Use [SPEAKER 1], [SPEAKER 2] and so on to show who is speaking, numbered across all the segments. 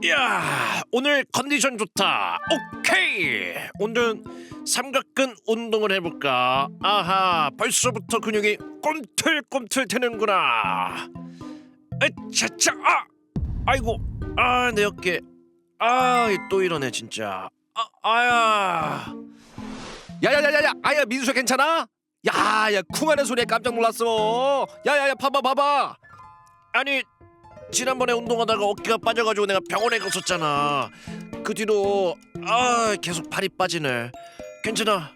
[SPEAKER 1] 야, 오늘 컨디션 좋다. 오케이. 오늘은 삼각근 운동을 해볼까? 아하, 벌써부터 근육이 꿈틀꿈틀 되는구나. 으차차. 아이고, 내 어깨. 또 이러네 진짜. 아야. 야야야야야, 아야 민수야 괜찮아? 야야, 쿵하는 소리에 깜짝 놀랐어. 야야야, 봐봐. 아니, 지난번에 운동하다가 어깨가 빠져가지고 내가 병원에 갔었잖아. 그 뒤로 계속 발이 빠지네. 괜찮아.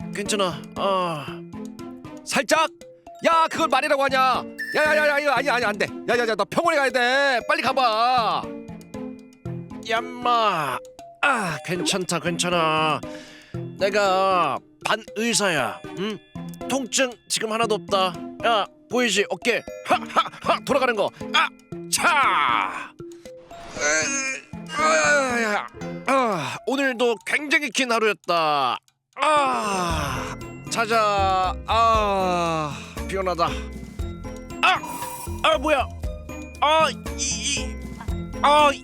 [SPEAKER 1] 살짝. 야, 그걸 말이라고 하냐? 야야야야, 이거 아니 안 돼. 야야야, 나 병원에 가야 돼. 빨리 가봐. 얌마. 괜찮아. 내가 반 의사야. 응? 통증 지금 하나도 없다. 야, 보이지? 어깨 하하하 돌아가는 거. 차. 오늘도 굉장히 긴 하루였다. 자자. 피곤하다. 뭐야?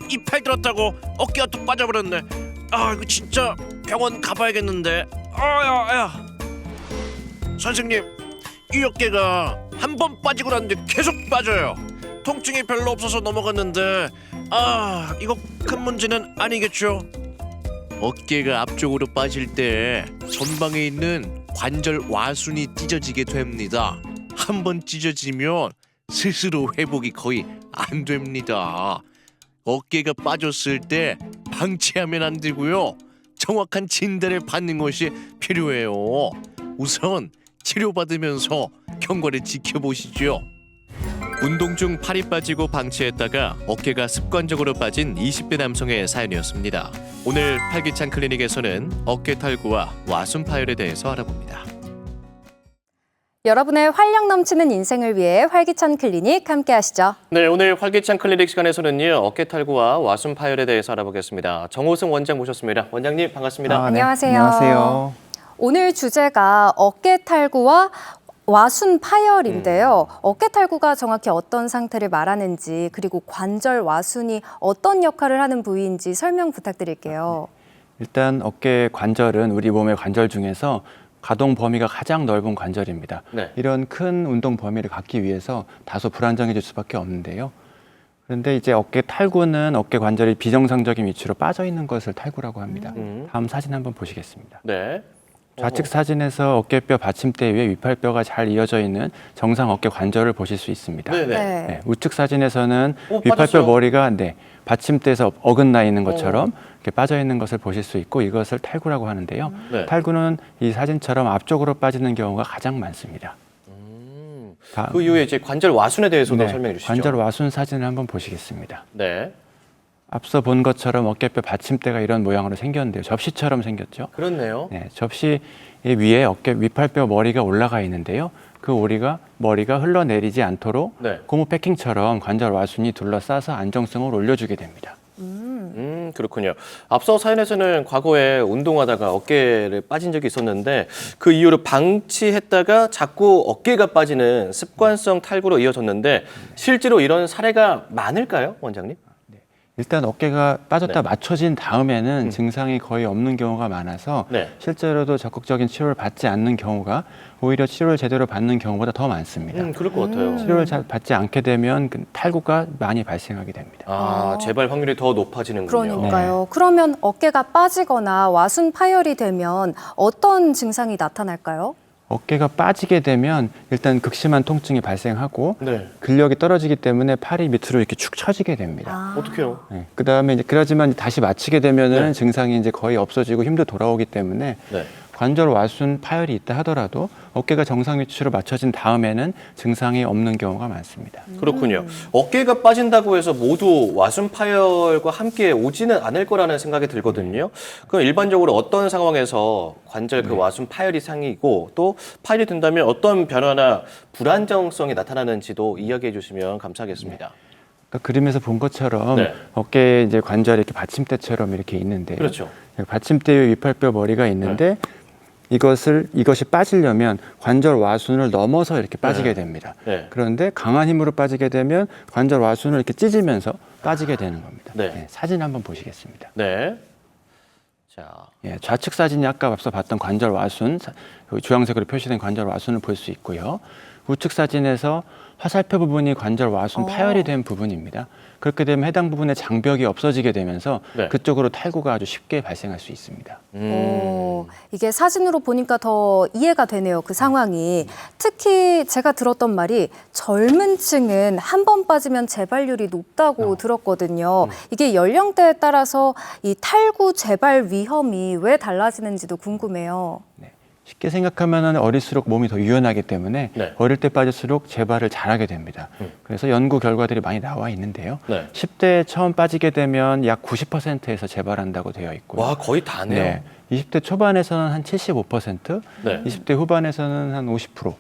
[SPEAKER 1] 이 팔 들었다고 어깨가 또 빠져버렸네. 이거 진짜 병원 가봐야겠는데. 야. 선생님, 이 어깨가 한 번 빠지고 났는데 계속 빠져요. 통증이 별로 없어서 넘어갔는데 이거 큰 문제는 아니겠죠? 어깨가 앞쪽으로 빠질 때 전방에 있는 관절 와순이 찢어지게 됩니다. 한 번 찢어지면 스스로 회복이 거의 안 됩니다. 어깨가 빠졌을 때 방치하면 안 되고요. 정확한 진단을 받는 것이 필요해요. 우선 치료받으면서 경과를 지켜보시죠. 운동 중 팔이 빠지고 방치했다가 어깨가 습관적으로 빠진 20대 남성의 사연이었습니다. 오늘 팔기찬 클리닉에서는 어깨 탈구와 와순 파열에 대해서 알아봅니다.
[SPEAKER 2] 여러분의 활력 넘치는 인생을 위해 활기찬 클리닉 함께 하시죠.
[SPEAKER 3] 네, 오늘 활기찬 클리닉 시간에서는요, 어깨 탈구와 와순 파열에 대해서 알아보겠습니다. 정호승 원장 모셨습니다. 원장님 반갑습니다.
[SPEAKER 2] 안녕하세요.
[SPEAKER 4] 네, 안녕하세요.
[SPEAKER 2] 오늘 주제가 어깨 탈구와 와순 파열인데요. 어깨 탈구가 정확히 어떤 상태를 말하는지, 그리고 관절 와순이 어떤 역할을 하는 부위인지 설명 부탁드릴게요.
[SPEAKER 4] 일단 어깨 관절은 우리 몸의 관절 중에서 가동 범위가 가장 넓은 관절입니다.
[SPEAKER 3] 네.
[SPEAKER 4] 이런 큰 운동 범위를 갖기 위해서 다소 불안정해질 수밖에 없는데요. 그런데 이제 어깨 탈구는 어깨 관절이 비정상적인 위치로 빠져 있는 것을 탈구라고 합니다. 다음 사진 한번 보시겠습니다.
[SPEAKER 3] 네.
[SPEAKER 4] 좌측 사진에서 어깨뼈 받침대 위에 위팔뼈가 잘 이어져 있는 정상 어깨 관절을 보실 수 있습니다.
[SPEAKER 3] 네네.
[SPEAKER 4] 네, 우측 사진에서는 위팔뼈
[SPEAKER 3] 빠졌어요.
[SPEAKER 4] 머리가 받침대에서 어긋나 있는 것처럼 이렇게 빠져 있는 것을 보실 수 있고, 이것을 탈구라고 하는데요.
[SPEAKER 3] 네.
[SPEAKER 4] 탈구는 이 사진처럼 앞쪽으로 빠지는 경우가 가장 많습니다.
[SPEAKER 3] 그 이후에 이제 관절 와순에 대해서도
[SPEAKER 4] 네,
[SPEAKER 3] 설명해 주시죠.
[SPEAKER 4] 관절 와순 사진을 한번 보시겠습니다.
[SPEAKER 3] 네.
[SPEAKER 4] 앞서 본 것처럼 어깨뼈 받침대가 이런 모양으로 생겼는데요. 접시처럼 생겼죠.
[SPEAKER 3] 그렇네요.
[SPEAKER 4] 네, 접시 위에 어깨 위팔뼈 머리가 올라가 있는데요. 그 머리가 흘러내리지 않도록
[SPEAKER 3] 네.
[SPEAKER 4] 고무 패킹처럼 관절 와순이 둘러싸서 안정성을 올려주게 됩니다.
[SPEAKER 3] 그렇군요. 앞서 사연에서는 과거에 운동하다가 어깨를 빠진 적이 있었는데 그 이후로 방치했다가 자꾸 어깨가 빠지는 습관성 탈구로 이어졌는데 실제로 이런 사례가 많을까요, 원장님?
[SPEAKER 4] 일단 어깨가 빠졌다
[SPEAKER 3] 네.
[SPEAKER 4] 맞춰진 다음에는 증상이 거의 없는 경우가 많아서
[SPEAKER 3] 네.
[SPEAKER 4] 실제로도 적극적인 치료를 받지 않는 경우가 오히려 치료를 제대로 받는 경우보다 더 많습니다.
[SPEAKER 3] 그럴 것 같아요.
[SPEAKER 4] 치료를 잘 받지 않게 되면 그 탈구가 많이 발생하게 됩니다.
[SPEAKER 3] 재발 확률이 더 높아지는군요.
[SPEAKER 2] 그러니까요. 그러면 어깨가 빠지거나 와순 파열이 되면 어떤 증상이 나타날까요?
[SPEAKER 4] 어깨가 빠지게 되면 일단 극심한 통증이 발생하고
[SPEAKER 3] 네.
[SPEAKER 4] 근력이 떨어지기 때문에 팔이 밑으로 이렇게 축 처지게 됩니다.
[SPEAKER 3] 어떡해요?
[SPEAKER 4] 네. 그다음에 이제 그러지만 다시 맞추게 되면은
[SPEAKER 3] 네.
[SPEAKER 4] 증상이 이제 거의 없어지고 힘도 돌아오기 때문에
[SPEAKER 3] 네.
[SPEAKER 4] 관절 와순 파열이 있다 하더라도 어깨가 정상 위치로 맞춰진 다음에는 증상이 없는 경우가 많습니다.
[SPEAKER 3] 그렇군요. 어깨가 빠진다고 해서 모두 와순 파열과 함께 오지는 않을 거라는 생각이 들거든요. 그럼 일반적으로 어떤 상황에서 관절 그 와순 파열이 생기고 또 파열이 된다면 어떤 변화나 불안정성이 나타나는지도 이야기해 주시면 감사하겠습니다.
[SPEAKER 4] 그러니까 그림에서 본 것처럼
[SPEAKER 3] 네.
[SPEAKER 4] 어깨에 이제 관절이 이렇게 받침대처럼 이렇게 있는데요.
[SPEAKER 3] 그렇죠.
[SPEAKER 4] 받침대 위에 위팔뼈 머리가 있는데 이것이 빠지려면 관절 와순을 넘어서 이렇게 빠지게 됩니다.
[SPEAKER 3] 네.
[SPEAKER 4] 그런데 강한 힘으로 빠지게 되면 관절 와순을 이렇게 찢으면서 빠지게 되는 겁니다.
[SPEAKER 3] 네.
[SPEAKER 4] 사진 한번 보시겠습니다.
[SPEAKER 3] 네. 자,
[SPEAKER 4] 좌측 사진이 아까 앞서 봤던 관절 와순, 주황색으로 표시된 관절 와순을 볼 수 있고요. 우측 사진에서 화살표 부분이 관절 와순 파열이 된 부분입니다. 그렇게 되면 해당 부분의 장벽이 없어지게 되면서
[SPEAKER 3] 네.
[SPEAKER 4] 그쪽으로 탈구가 아주 쉽게 발생할 수 있습니다.
[SPEAKER 2] 이게 사진으로 보니까 더 이해가 되네요. 그 상황이. 특히 제가 들었던 말이 젊은 층은 한 번 빠지면 재발률이 높다고 들었거든요. 이게 연령대에 따라서 이 탈구 재발 위험이 왜 달라지는지도 궁금해요.
[SPEAKER 4] 쉽게 생각하면 어릴수록 몸이 더 유연하기 때문에
[SPEAKER 3] 네.
[SPEAKER 4] 어릴 때 빠질수록 재발을 잘하게 됩니다. 그래서 연구 결과들이 많이 나와 있는데요.
[SPEAKER 3] 네.
[SPEAKER 4] 10대에 처음 빠지게 되면 약 90%에서 재발한다고 되어 있고요.
[SPEAKER 3] 와, 거의 다네요.
[SPEAKER 4] 네. 20대 초반에서는 한 75%,
[SPEAKER 3] 네.
[SPEAKER 4] 20대 후반에서는 한 50%,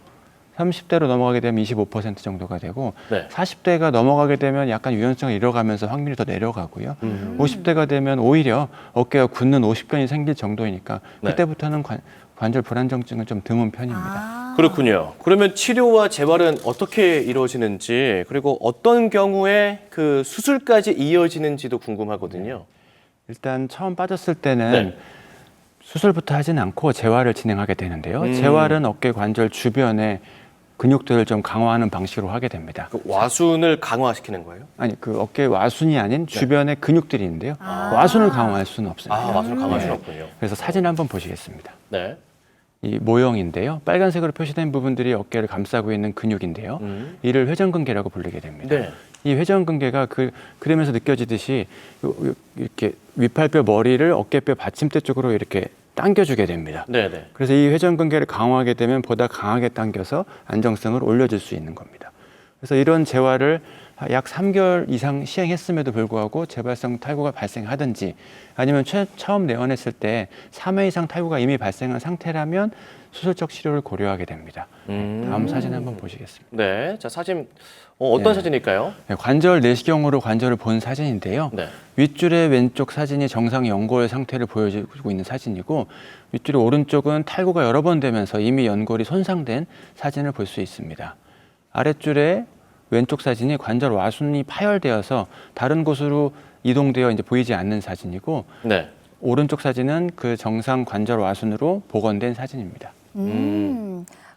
[SPEAKER 4] 30대로 넘어가게 되면 25% 정도가 되고
[SPEAKER 3] 네.
[SPEAKER 4] 40대가 넘어가게 되면 약간 유연성을 잃어가면서 확률이 더 내려가고요. 50대가 되면 오히려 어깨가 굳는 오십견이 생길 정도이니까
[SPEAKER 3] 네.
[SPEAKER 4] 그때부터는 관절 불안정증은 좀 드문 편입니다.
[SPEAKER 3] 그렇군요. 그러면 치료와 재발은 어떻게 이루어지는지, 그리고 어떤 경우에 그 수술까지 이어지는지도 궁금하거든요.
[SPEAKER 4] 일단 처음 빠졌을 때는
[SPEAKER 3] 네.
[SPEAKER 4] 수술부터 하진 않고 재활을 진행하게 되는데요. 재활은 어깨 관절 주변에 근육들을 좀 강화하는 방식으로 하게 됩니다.
[SPEAKER 3] 그 와순을 강화시키는 거예요?
[SPEAKER 4] 아니, 그 어깨 와순이 아닌 주변에 근육들이 있는데요. 와순을 강화할 수는 없습니다.
[SPEAKER 3] 아, 와순을 강화할 수는 없군요.
[SPEAKER 4] 그래서 사진 한번 보시겠습니다.
[SPEAKER 3] 네.
[SPEAKER 4] 이 모형인데요. 빨간색으로 표시된 부분들이 어깨를 감싸고 있는 근육인데요. 이를 회전근개라고 부르게 됩니다.
[SPEAKER 3] 네.
[SPEAKER 4] 이 회전근개가 그림에서 느껴지듯이 이렇게 윗팔뼈 머리를 어깨뼈 받침대 쪽으로 이렇게 당겨주게 됩니다.
[SPEAKER 3] 네네.
[SPEAKER 4] 그래서 이 회전근개를 강화하게 되면 보다 강하게 당겨서 안정성을 올려줄 수 있는 겁니다. 그래서 이런 재활을 약 3개월 이상 시행했음에도 불구하고 재발성 탈구가 발생하든지 아니면 처음 내원했을 때 3회 이상 탈구가 이미 발생한 상태라면 수술적 치료를 고려하게 됩니다. 다음 사진 한번 보시겠습니다.
[SPEAKER 3] 네. 자, 사진, 어떤
[SPEAKER 4] 네.
[SPEAKER 3] 사진일까요?
[SPEAKER 4] 네, 관절 내시경으로 관절을 본 사진인데요.
[SPEAKER 3] 네.
[SPEAKER 4] 윗줄의 왼쪽 사진이 정상 연골 상태를 보여주고 있는 사진이고 윗줄의 오른쪽은 탈구가 여러 번 되면서 이미 연골이 손상된 사진을 볼 수 있습니다. 아랫줄의 왼쪽 사진이 관절 와순이 파열되어서 다른 곳으로 이동되어 이제 보이지 않는 사진이고
[SPEAKER 3] 네.
[SPEAKER 4] 오른쪽 사진은 그 정상 관절 와순으로 복원된 사진입니다.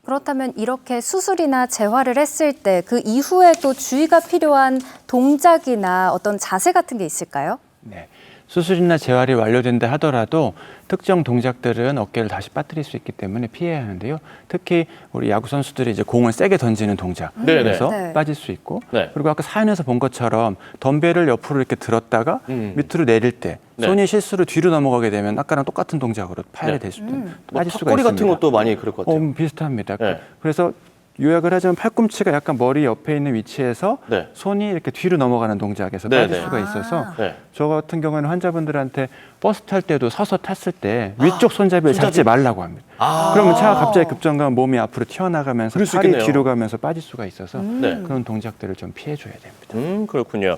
[SPEAKER 2] 그렇다면 이렇게 수술이나 재활을 했을 때 그 이후에 또 주의가 필요한 동작이나 어떤 자세 같은 게 있을까요?
[SPEAKER 4] 네. 수술이나 재활이 완료된다 하더라도 특정 동작들은 어깨를 다시 빠뜨릴 수 있기 때문에 피해야 하는데요. 특히 우리 야구 선수들이 이제 공을 세게 던지는 동작에서
[SPEAKER 2] 네.
[SPEAKER 4] 빠질 수 있고,
[SPEAKER 3] 네.
[SPEAKER 4] 그리고 아까 사연에서 본 것처럼 덤벨을 옆으로 이렇게 들었다가 밑으로 내릴 때
[SPEAKER 3] 네.
[SPEAKER 4] 손이 실수로 뒤로 넘어가게 되면 아까랑 똑같은 동작으로 파열이
[SPEAKER 3] 네.
[SPEAKER 4] 될 수도
[SPEAKER 3] 뭐
[SPEAKER 4] 빠질 수가
[SPEAKER 3] 턱걸이
[SPEAKER 4] 있습니다.
[SPEAKER 3] 같은 것도 많이 그럴 것 같아요.
[SPEAKER 4] 비슷합니다.
[SPEAKER 3] 네.
[SPEAKER 4] 그래서 요약을 하자면 팔꿈치가 약간 머리 옆에 있는 위치에서
[SPEAKER 3] 네.
[SPEAKER 4] 손이 이렇게 뒤로 넘어가는 동작에서
[SPEAKER 3] 네,
[SPEAKER 4] 빠질
[SPEAKER 3] 네.
[SPEAKER 4] 수가 있어서
[SPEAKER 3] 네.
[SPEAKER 4] 저 같은 경우에는 환자분들한테 버스 탈 때도 서서 탔을 때 위쪽 손잡이를 잡지 말라고 합니다. 그러면 차가 갑자기 급정가면 몸이 앞으로 튀어나가면서
[SPEAKER 3] 그럴 수
[SPEAKER 4] 팔이
[SPEAKER 3] 있겠네요.
[SPEAKER 4] 뒤로 가면서 빠질 수가 있어서
[SPEAKER 3] 네.
[SPEAKER 4] 그런 동작들을 좀 피해줘야 됩니다.
[SPEAKER 3] 그렇군요.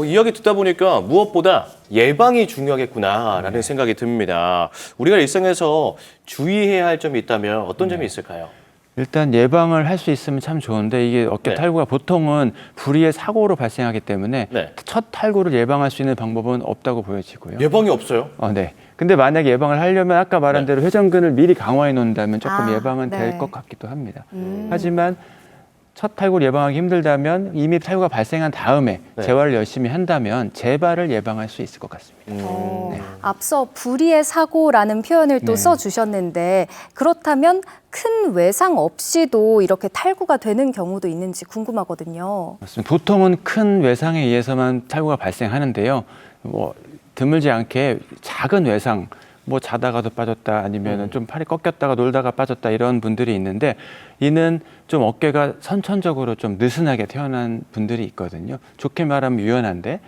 [SPEAKER 3] 이야기 듣다 보니까 무엇보다 예방이 중요하겠구나라는 생각이 듭니다. 우리가 일상에서 주의해야 할 점이 있다면 어떤 점이 있을까요?
[SPEAKER 4] 일단 예방을 할 수 있으면 참 좋은데 이게 어깨
[SPEAKER 3] 네.
[SPEAKER 4] 탈구가 보통은 불의의 사고로 발생하기 때문에
[SPEAKER 3] 네.
[SPEAKER 4] 첫 탈구를 예방할 수 있는 방법은 없다고 보여지고요.
[SPEAKER 3] 예방이 없어요?
[SPEAKER 4] 네. 근데 만약에 예방을 하려면 아까 말한
[SPEAKER 3] 네.
[SPEAKER 4] 대로 회전근을 미리 강화해 놓는다면 조금 예방은
[SPEAKER 2] 네.
[SPEAKER 4] 될 것 같기도 합니다. 하지만 첫 탈구를 예방하기 힘들다면 이미 탈구가 발생한 다음에
[SPEAKER 3] 네.
[SPEAKER 4] 재활을 열심히 한다면 재발을 예방할 수 있을 것 같습니다.
[SPEAKER 2] 앞서 불의의 사고라는 표현을 또
[SPEAKER 4] 네.
[SPEAKER 2] 써주셨는데 그렇다면 큰 외상 없이도 이렇게 탈구가 되는 경우도 있는지 궁금하거든요.
[SPEAKER 4] 맞습니다. 보통은 큰 외상에 의해서만 탈구가 발생하는데요. 드물지 않게 작은 외상, 자다가도 빠졌다 아니면 좀 팔이 꺾였다가 놀다가 빠졌다 이런 분들이 있는데 이는 좀 어깨가 선천적으로 좀 느슨하게 태어난 분들이 있거든요. 좋게 말하면 유연한데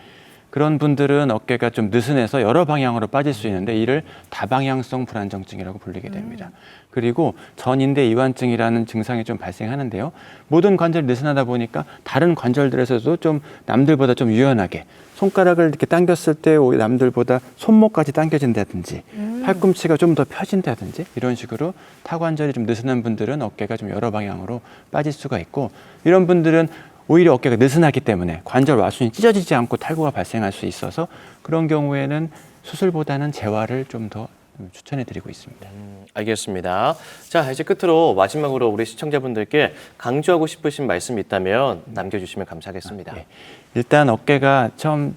[SPEAKER 4] 그런 분들은 어깨가 좀 느슨해서 여러 방향으로 빠질 수 있는데 이를 다방향성 불안정증이라고 불리게 됩니다. 그리고 전인대 이완증이라는 증상이 좀 발생하는데요. 모든 관절이 느슨하다 보니까 다른 관절들에서도 좀 남들보다 좀 유연하게 손가락을 이렇게 당겼을 때 남들보다 손목까지 당겨진다든지 팔꿈치가 좀 더 펴진다든지 이런 식으로 타관절이 좀 느슨한 분들은 어깨가 좀 여러 방향으로 빠질 수가 있고, 이런 분들은 오히려 어깨가 느슨하기 때문에 관절 와순이 찢어지지 않고 탈구가 발생할 수 있어서 그런 경우에는 수술보다는 재활을 좀 더 추천해 드리고 있습니다.
[SPEAKER 3] 알겠습니다. 자, 이제 끝으로 마지막으로 우리 시청자분들께 강조하고 싶으신 말씀이 있다면 남겨주시면 감사하겠습니다.
[SPEAKER 4] 예. 일단 어깨가 처음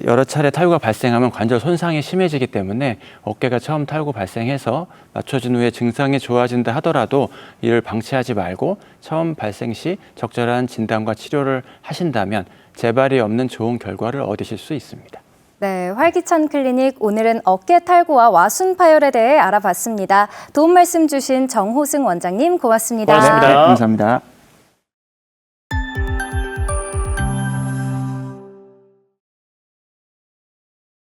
[SPEAKER 4] 여러 차례 탈구가 발생하면 관절 손상이 심해지기 때문에 어깨가 처음 탈구 발생해서 맞춰진 후에 증상이 좋아진다 하더라도 이를 방치하지 말고 처음 발생 시 적절한 진단과 치료를 하신다면 재발이 없는 좋은 결과를 얻으실 수 있습니다.
[SPEAKER 2] 네, 활기찬 클리닉 오늘은 어깨 탈구와 와순 파열에 대해 알아봤습니다. 도움 말씀 주신 정호승 원장님 고맙습니다.
[SPEAKER 3] 고맙습니다.
[SPEAKER 4] 네, 감사합니다.